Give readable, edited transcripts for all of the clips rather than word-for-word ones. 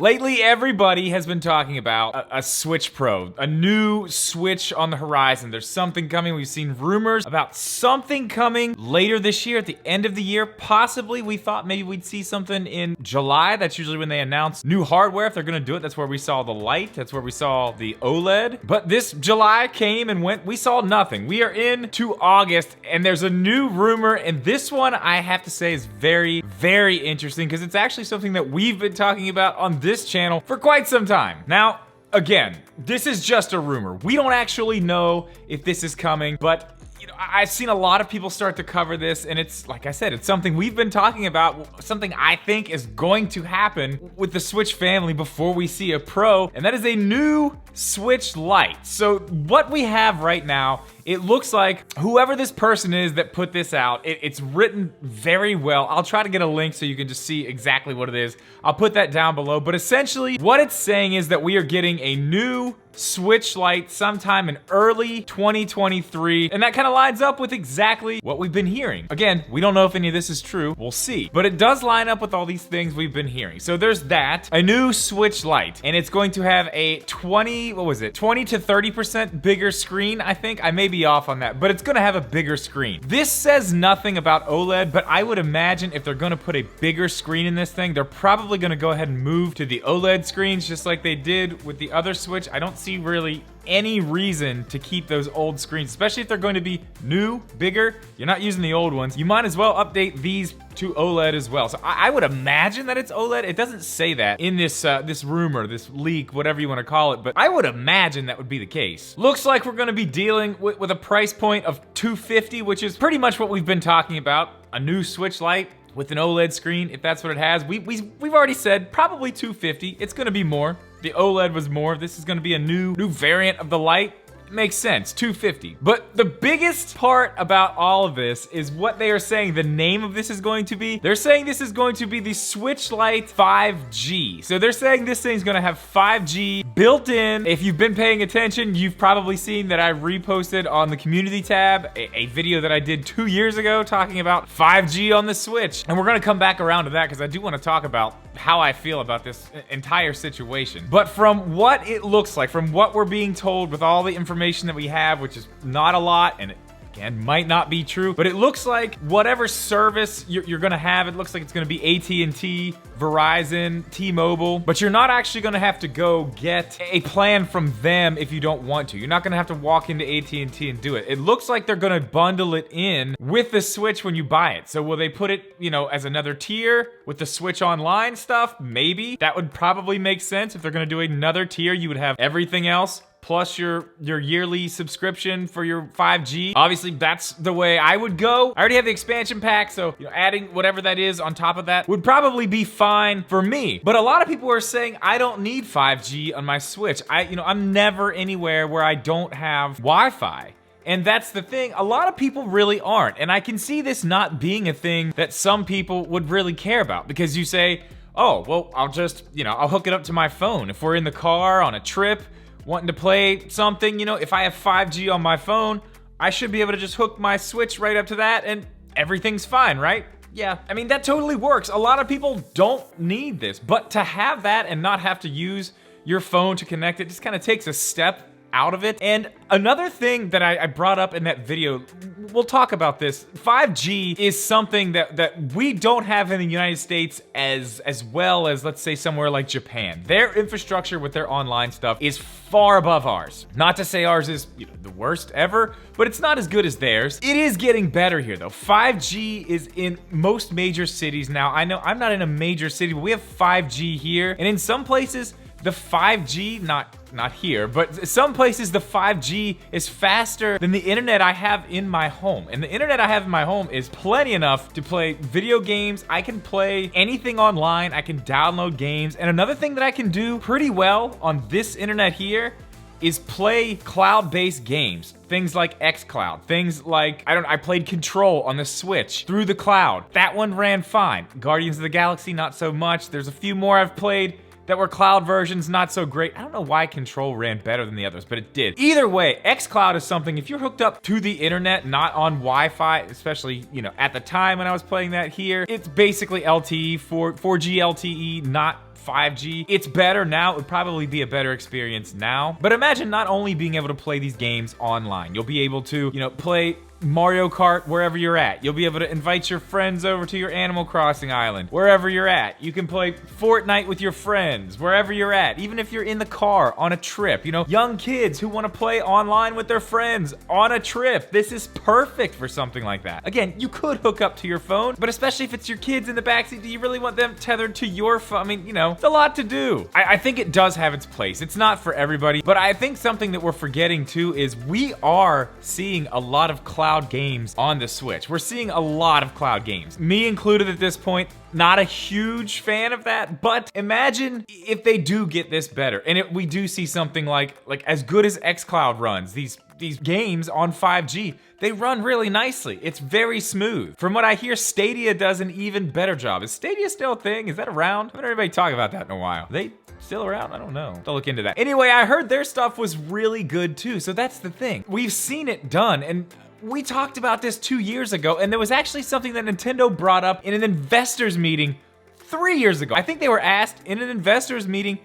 Lately, everybody has been talking about a Switch Pro, a new Switch on the horizon. There's something coming. We've seen rumors about something coming later this year, at the end of the year. Possibly, we thought maybe we'd see something in July. That's usually when they announce new hardware, if they're gonna do it. That's where we saw the Lite. That's where we saw the OLED. But this July came and went. We saw nothing. We are into August, and there's a new rumor, and this one, I have to say, is very, very interesting, because it's actually something that we've been talking about on this channel for quite some time. Now, again, this is just a rumor. We don't actually know if this is coming, but you know, I've seen a lot of people start to cover this, and it's, like I said, it's something we've been talking about, something I think is going to happen with the Switch family before we see a Pro, and that is a new Switch Lite. So what we have right now, it looks like whoever this person is that put this out, it's written very well. I'll try to get a link so you can just see exactly what it is. I'll put that down below, but essentially what it's saying is that we are getting a new Switch Lite sometime in early 2023, and that kind of lines up with exactly what we've been hearing. Again, we don't know if any of this is true, we'll see, but it does line up with all these things we've been hearing. So there's that, a new Switch Lite, and it's going to have a 20 to 30% bigger screen, I think. I may be off on that, but it's gonna have a bigger screen. This says nothing about OLED, but I would imagine if they're gonna put a bigger screen in this thing, they're probably gonna go ahead and move to the OLED screens just like they did with the other Switch. I don't see really any reason to keep those old screens, especially if they're going to be new, bigger. You're not using the old ones. You might as well update these to OLED as well. So I would imagine that it's OLED. It doesn't say that in this this rumor, this leak, whatever you want to call it, but I would imagine that would be the case. Looks like we're going to be dealing with a price point of $250, which is pretty much what we've been talking about. A new Switch Lite with an OLED screen, if that's what it has. We've already said probably $250. It's gonna be more. The OLED was more. This is gonna be a new variant of the Lite. It makes sense, $250. But the biggest part about all of this is what they are saying the name of this is going to be. They're saying this is going to be the Switch Lite 5G. So they're saying this thing's gonna have 5G built in. If you've been paying attention, you've probably seen that I reposted on the community tab a video that I did 2 years ago talking about 5G on the Switch. And we're gonna come back around to that because I do wanna talk about how I feel about this entire situation. But from what it looks like, from what we're being told with all the information that we have, which is not a lot, and again, might not be true, but it looks like whatever service you're gonna have, it looks like it's gonna be at&t, Verizon, T-Mobile, but you're not actually gonna have to go get a plan from them if you don't want to. You're not gonna have to walk into at&t and do it. It looks like they're gonna bundle it in with the Switch when you buy it. So will they put it, you know, as another tier with the Switch Online stuff? Maybe. That would probably make sense. If they're gonna do another tier, you would have everything else plus your yearly subscription for your 5G. Obviously, that's the way I would go. I already have the expansion pack, so you know, adding whatever that is on top of that would probably be fine for me. But a lot of people are saying I don't need 5G on my Switch. I'm never anywhere where I don't have Wi-Fi. And that's the thing, a lot of people really aren't. And I can see this not being a thing that some people would really care about, because you say, oh, well, I'll just, I'll hook it up to my phone. If we're in the car on a trip, wanting to play something, if I have 5G on my phone, I should be able to just hook my Switch right up to that and everything's fine, right? Yeah, I mean, that totally works. A lot of people don't need this, but to have that and not have to use your phone to connect it just kind of takes a step out of it. And another thing that I brought up in that video, we'll talk about this, 5G is something that we don't have in the United States as well as, let's say, somewhere like Japan. Their infrastructure with their online stuff is far above ours. Not to say ours is the worst ever, but it's not as good as theirs. It is getting better here though. 5G is in most major cities now. I know I'm not in a major city, but we have 5G here, and in some places, the 5G, not here, but some places the 5G is faster than the internet I have in my home. And the internet I have in my home is plenty enough to play video games. I can play anything online. I can download games. And another thing that I can do pretty well on this internet here is play cloud-based games. Things like xCloud, things like, I played Control on the Switch through the cloud. That one ran fine. Guardians of the Galaxy, not so much. There's a few more I've played that were cloud versions, not so great. I don't know why Control ran better than the others, but it did. Either way, xCloud is something, if you're hooked up to the internet, not on Wi-Fi, especially, at the time when I was playing that here, it's basically LTE, 4G LTE, not 5G. It's better now. It would probably be a better experience now. But imagine not only being able to play these games online, you'll be able to, play Mario Kart wherever you're at. You'll be able to invite your friends over to your Animal Crossing island, wherever you're at. You can play Fortnite with your friends, wherever you're at. Even if you're in the car on a trip, young kids who want to play online with their friends on a trip. This is perfect for something like that. Again, you could hook up to your phone, but especially if it's your kids in the backseat, do you really want them tethered to your phone? I mean, it's a lot to do. I think it does have its place. It's not for everybody, but I think something that we're forgetting too is we are seeing a lot of cloud games on the Switch. We're seeing a lot of cloud games. Me included at this point, not a huge fan of that, but imagine if they do get this better and we do see something like as good as xCloud runs, these games on 5G, they run really nicely. It's very smooth. From what I hear, Stadia does an even better job. Is Stadia still a thing? Is that around? I haven't heard anybody talk about that in a while. Are they still around? I don't know. I'll look into that. Anyway, I heard their stuff was really good too, so that's the thing. We've seen it done, and we talked about this 2 years ago, and there was actually something that Nintendo brought up in an investors meeting 3 years ago. I think they were asked in an investors meeting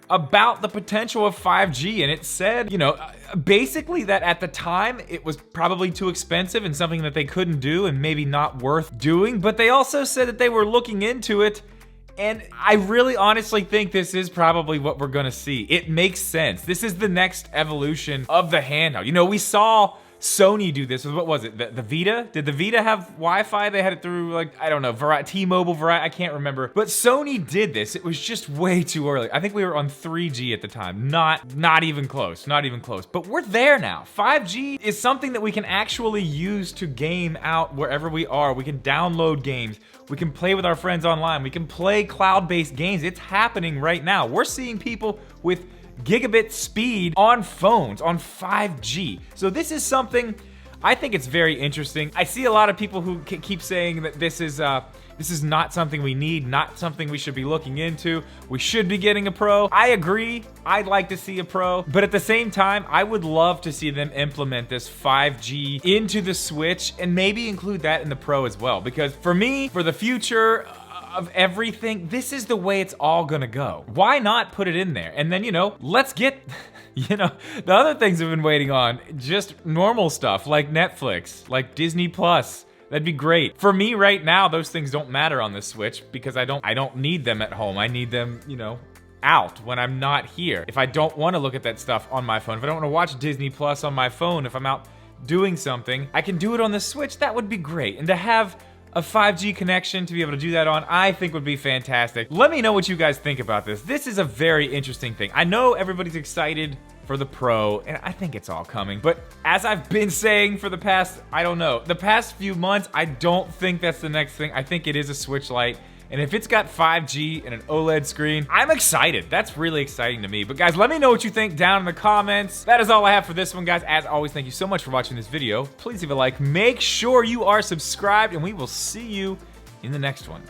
about the potential of 5G, and it said, basically that at the time it was probably too expensive and something that they couldn't do and maybe not worth doing, but they also said that they were looking into it. And I really honestly think this is probably what we're gonna see. It makes sense. This is the next evolution of the handheld. We saw Sony do this with, what was it, the Vita? Did the Vita have Wi-Fi? They had it through, I don't know, T-Mobile, I can't remember. But Sony did this. It was just way too early. I think we were on 3G at the time. Not even close, not even close. But we're there now. 5G is something that we can actually use to game out wherever we are. We can download games. We can play with our friends online. We can play cloud-based games. It's happening right now. We're seeing people with gigabit speed on phones, on 5G. So this is something, I think it's very interesting. I see a lot of people who keep saying that this is not something we need, not something we should be looking into. We should be getting a Pro. I agree, I'd like to see a Pro, but at the same time, I would love to see them implement this 5G into the Switch and maybe include that in the Pro as well. Because for me, for the future of everything, this is the way it's all gonna go. Why not put it in there? And then, let's get, the other things we've been waiting on, just normal stuff like Netflix, like Disney Plus. That'd be great. For me right now, those things don't matter on the Switch because I don't need them at home. I need them, out when I'm not here. If I don't wanna look at that stuff on my phone, if I don't wanna watch Disney Plus on my phone, if I'm out doing something, I can do it on the Switch. That would be great. And to have a 5G connection to be able to do that on, I think would be fantastic. Let me know what you guys think about this. This is a very interesting thing. I know everybody's excited for the Pro, and I think it's all coming. But as I've been saying for the past, the past few months, I don't think that's the next thing. I think it is a Switch Lite. And if it's got 5G and an OLED screen, I'm excited. That's really exciting to me. But guys, let me know what you think down in the comments. That is all I have for this one, guys. As always, thank you so much for watching this video. Please leave a like. Make sure you are subscribed, and we will see you in the next one.